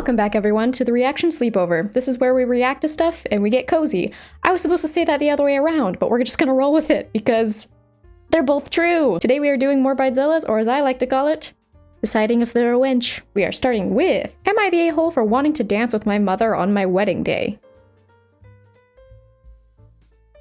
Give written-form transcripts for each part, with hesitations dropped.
Welcome back, everyone, to the Reaction Sleepover. This is where we react to stuff and we get cozy. I was supposed to say that the other way around, but we're just gonna roll with it because they're both true. Today we are doing more Bridezillas, or as I like to call it, deciding if they're a wench. We are starting with, am I the a-hole for wanting to dance with my mother on my wedding day?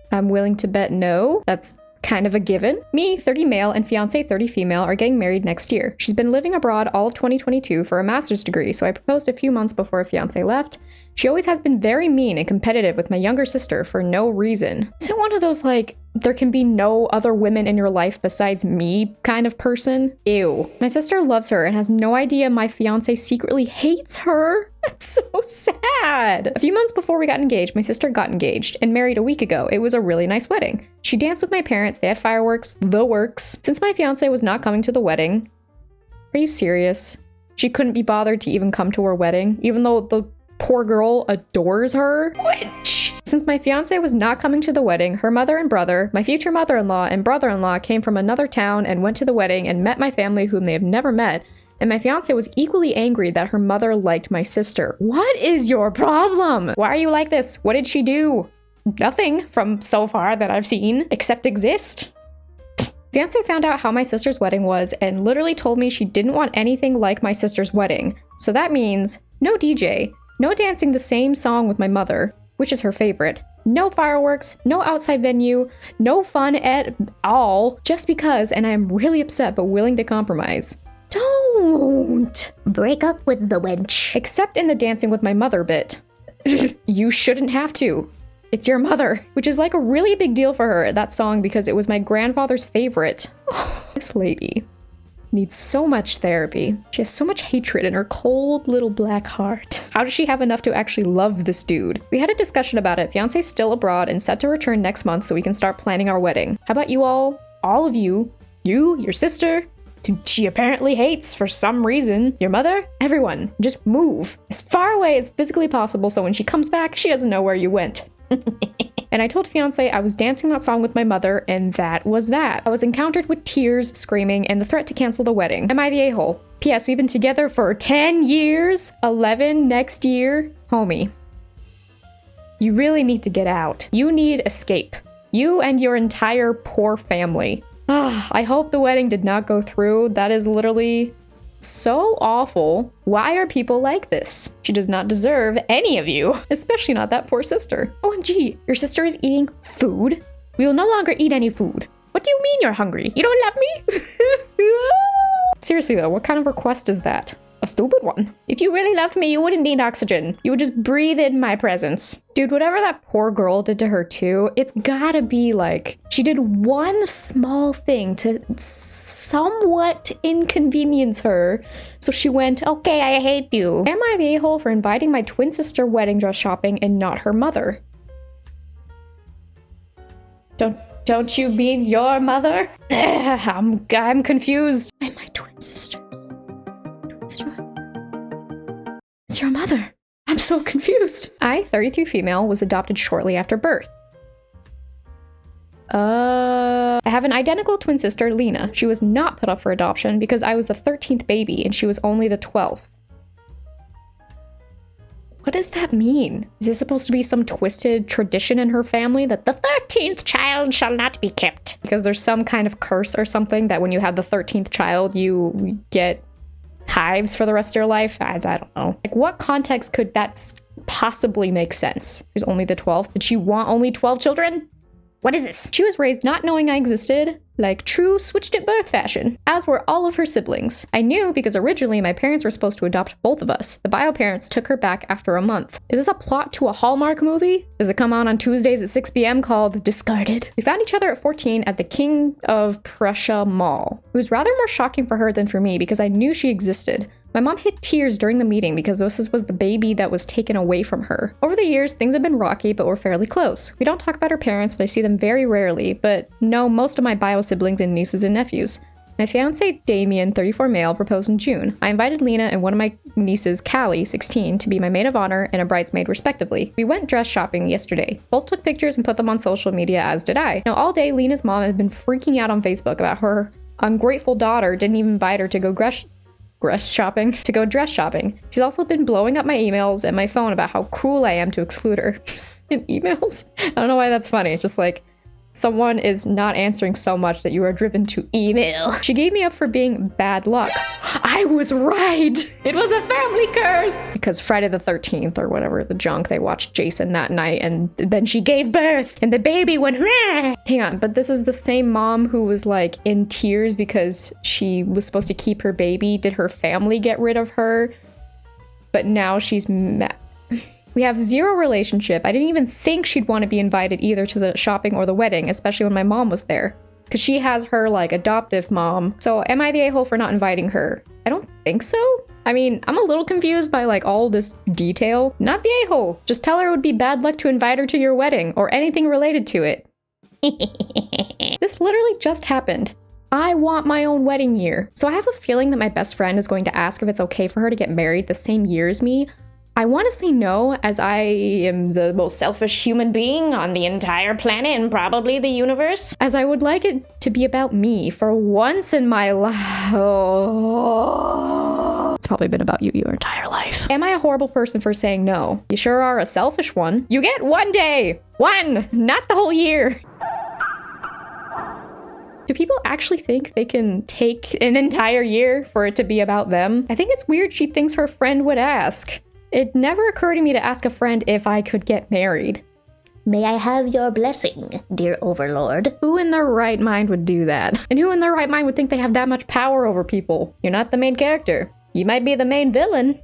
I'm willing to bet no. That's kind of a given. Me, 30 male, and fiance 30 female are getting married next year. She's been living abroad all of 2022 for a master's degree, so I proposed a few months before fiance left. She always has been very mean and competitive with my younger sister for no reason. Is it one of those, like, there can be no other women in your life besides me kind of person? Ew. My sister loves her and has no idea my fiance secretly hates her. That's so sad. A few months before we got engaged, my sister got engaged and married a week ago. It was a really nice wedding. She danced with my parents, they had fireworks, the works. Since my fiance was not coming to the wedding, are you serious? She couldn't be bothered to even come to her wedding, even though the poor girl adores her? Which? Since my fiance was not coming to the wedding, her mother and brother, my future mother-in-law and brother-in-law came from another town and went to the wedding and met my family whom they have never met. And my fiance was equally angry that her mother liked my sister. What is your problem? Why are you like this? What did she do? Nothing from so far that I've seen, except exist. Fiance found out how my sister's wedding was and literally told me she didn't want anything like my sister's wedding. So that means no DJ, no dancing the same song with my mother, which is her favorite, no fireworks, no outside venue, no fun at all, just because, and I am really upset but willing to compromise. Don't break up with the wench. Except in the dancing with my mother bit. You shouldn't have to. It's your mother, which is like a really big deal for her, that song, because it was my grandfather's favorite. Oh, this lady needs so much therapy. She has so much hatred in her cold little black heart. How does she have enough to actually love this dude? We had a discussion about it. Fiance's still abroad and set to return next month so we can start planning our wedding. How about you all of you, your sister, who she apparently hates for some reason, your mother, everyone, just move as far away as physically possible so when she comes back, she doesn't know where you went. And I told fiance I was dancing that song with my mother, and that was that. I was encountered with tears, screaming, and the threat to cancel the wedding. Am I the a-hole? P.S. We've been together for 10 years, 11 next year. Homie, you really need to get out. You need escape. You and your entire poor family. I hope the wedding did not go through. That is literally so awful. Why are people like this? She does not deserve any of you, especially not that poor sister. OMG, your sister is eating food? We will no longer eat any food. What do you mean you're hungry? You don't love me? Seriously though, what kind of request is that? A stupid one. If you really loved me, you wouldn't need oxygen. You would just breathe in my presence. Dude, whatever that poor girl did to her too, it's gotta be like, she did one small thing to somewhat inconvenience her. So she went, okay, I hate you. Am I the a-hole for inviting my twin sister wedding dress shopping and not her mother? Don't you mean your mother? I'm confused. Am I twin sisters? It's your mother. I'm so confused. I, 33 female, was adopted shortly after birth. I have an identical twin sister, Lena. She was not put up for adoption because I was the 13th baby and she was only the 12th. What does that mean? Is this supposed to be some twisted tradition in her family that the 13th child shall not be kept? Because there's some kind of curse or something that when you have the 13th child, you get hives for the rest of your life? I don't know. Like, what context could that possibly make sense? She's only the 12th. Did she want only 12 children? What is this? She was raised not knowing I existed, like true switched at birth fashion, as were all of her siblings. I knew because originally my parents were supposed to adopt both of us. The bio parents took her back after a month. Is this a plot to a Hallmark movie? Does it come on Tuesdays at 6 p.m. called Discarded? We found each other at 14 at the King of Prussia Mall. It was rather more shocking for her than for me because I knew she existed. My mom hid tears during the meeting because this was the baby that was taken away from her. Over the years, things have been rocky, but we're fairly close. We don't talk about her parents, and I see them very rarely, but know most of my bio siblings and nieces and nephews. My fiance, Damien, 34 male, proposed in June. I invited Lena and one of my nieces, Callie, 16, to be my maid of honor and a bridesmaid respectively. We went dress shopping yesterday. Both took pictures and put them on social media, as did I. Now, all day, Lena's mom had been freaking out on Facebook about her ungrateful daughter didn't even invite her to go dress shopping. To go dress shopping. She's also been blowing up my emails and my phone about how cruel I am to exclude her. In emails? I don't know why that's funny. It's just like, someone is not answering so much that you are driven to email. She gave me up for being bad luck. I was right! It was a family curse! Because Friday the 13th or whatever, the junk, they watched Jason that night and then she gave birth and the baby went Rah! Hang on, but this is the same mom who was like in tears because she was supposed to keep her baby. Did her family get rid of her? But now she's mad. We have zero relationship. I didn't even think she'd want to be invited either to the shopping or the wedding, especially when my mom was there. Because she has her, like, adoptive mom. So am I the a-hole for not inviting her? I don't think so. I mean, I'm a little confused by, like, all this detail. Not the a-hole. Just tell her it would be bad luck to invite her to your wedding or anything related to it. This literally just happened. I want my own wedding year. So I have a feeling that my best friend is going to ask if it's okay for her to get married the same year as me. I want to say no, as I am the most selfish human being on the entire planet and probably the universe, as I would like it to be about me for once in my life. It's probably been about you your entire life. Am I a horrible person for saying no? You sure are a selfish one. You get 1 day! 1! Not the whole year! Do people actually think they can take an entire year for it to be about them? I think it's weird she thinks her friend would ask. It never occurred to me to ask a friend if I could get married. May I have your blessing, dear overlord? Who in their right mind would do that? And who in their right mind would think they have that much power over people? You're not the main character. You might be the main villain.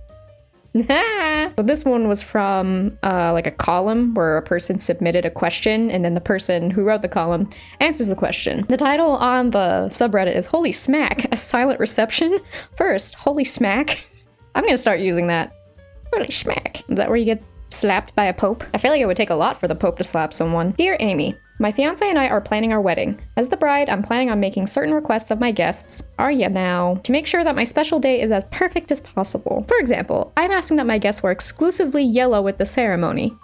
But this one was from like a column where a person submitted a question and then the person who wrote the column answers the question. The title on the subreddit is Holy Smack, a silent reception. First, holy smack. I'm gonna start using that. Holy smack. Is that where you get slapped by a pope? I feel like it would take a lot for the pope to slap someone. Dear Amy, my fiance and I are planning our wedding. As the bride, I'm planning on making certain requests of my guests. Are ya now? To make sure that my special day is as perfect as possible. For example, I'm asking that my guests wear exclusively yellow at the ceremony.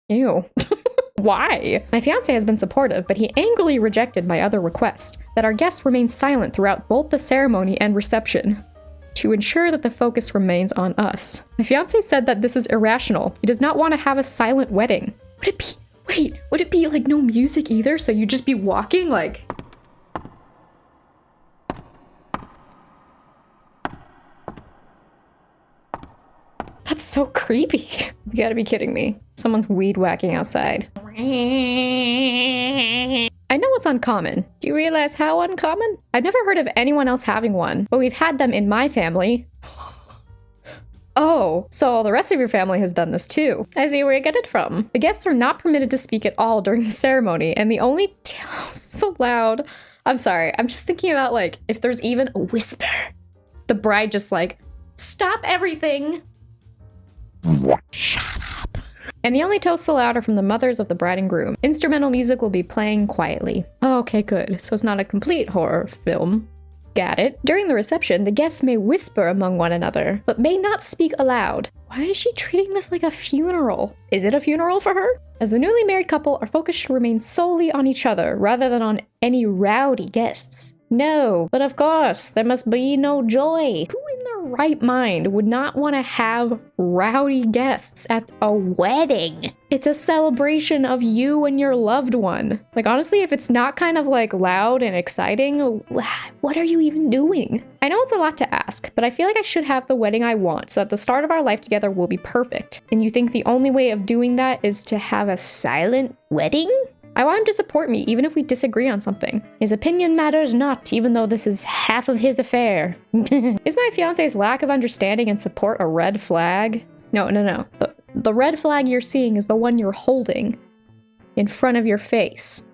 Ew. Why? My fiance has been supportive, but he angrily rejected my other request, that our guests remain silent throughout both the ceremony and reception, to ensure that the focus remains on us. My fiance said that this is irrational. He does not want to have a silent wedding. Would it be like no music either? So you just be walking like... That's so creepy. You gotta be kidding me. Someone's weed whacking outside. I know it's uncommon. Do you realize how uncommon? I've never heard of anyone else having one, but we've had them in my family. Oh, so the rest of your family has done this too. I see where you get it from. The guests are not permitted to speak at all during the ceremony, and the only so loud. I'm sorry, I'm just thinking about like, if there's even a whisper. The bride just like, stop everything. Shut up. And the only toasts allowed are from the mothers of the bride and groom. Instrumental music will be playing quietly. Oh, okay, good. So it's not a complete horror film. Got it. During the reception, the guests may whisper among one another, but may not speak aloud. Why is she treating this like a funeral? Is it a funeral for her? As the newly married couple, our focus should remain solely on each other, rather than on any rowdy guests. No, but of course, there must be no joy. Who in their right mind would not want to have rowdy guests at a wedding? It's a celebration of you and your loved one. Like, honestly, if it's not kind of like loud and exciting, what are you even doing? I know it's a lot to ask, but I feel like I should have the wedding I want so that the start of our life together will be perfect. And you think the only way of doing that is to have a silent wedding? I want him to support me, even if we disagree on something. His opinion matters not, even though this is half of his affair. Is my fiance's lack of understanding and support a red flag? No. The red flag you're seeing is the one you're holding in front of your face.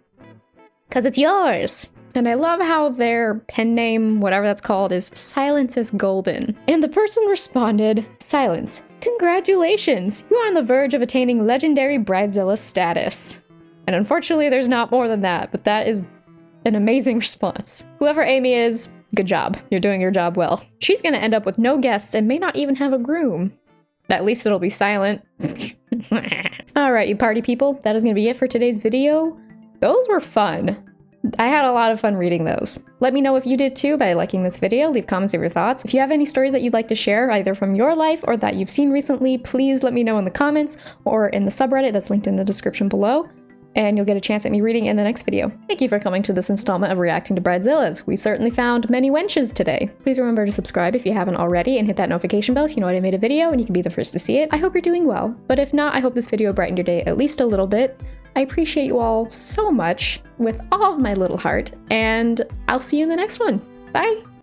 'Cause it's yours. And I love how their pen name, whatever that's called, is Silence is Golden. And the person responded, Silence, congratulations! You are on the verge of attaining legendary Bridezilla status. And unfortunately, there's not more than that, but that is an amazing response. Whoever Amy is, good job. You're doing your job well. She's gonna end up with no guests and may not even have a groom. At least it'll be silent. Alright, you party people, that is gonna be it for today's video. Those were fun. I had a lot of fun reading those. Let me know if you did too by liking this video, leave comments of your thoughts. If you have any stories that you'd like to share, either from your life or that you've seen recently, please let me know in the comments or in the subreddit that's linked in the description below, and you'll get a chance at me reading in the next video. Thank you for coming to this installment of Reacting to Bridezillas. We certainly found many wenches today. Please remember to subscribe if you haven't already and hit that notification bell so you know when I made a video and you can be the first to see it. I hope you're doing well, but if not, I hope this video brightened your day at least a little bit. I appreciate you all so much with all of my little heart, and I'll see you in the next one. Bye!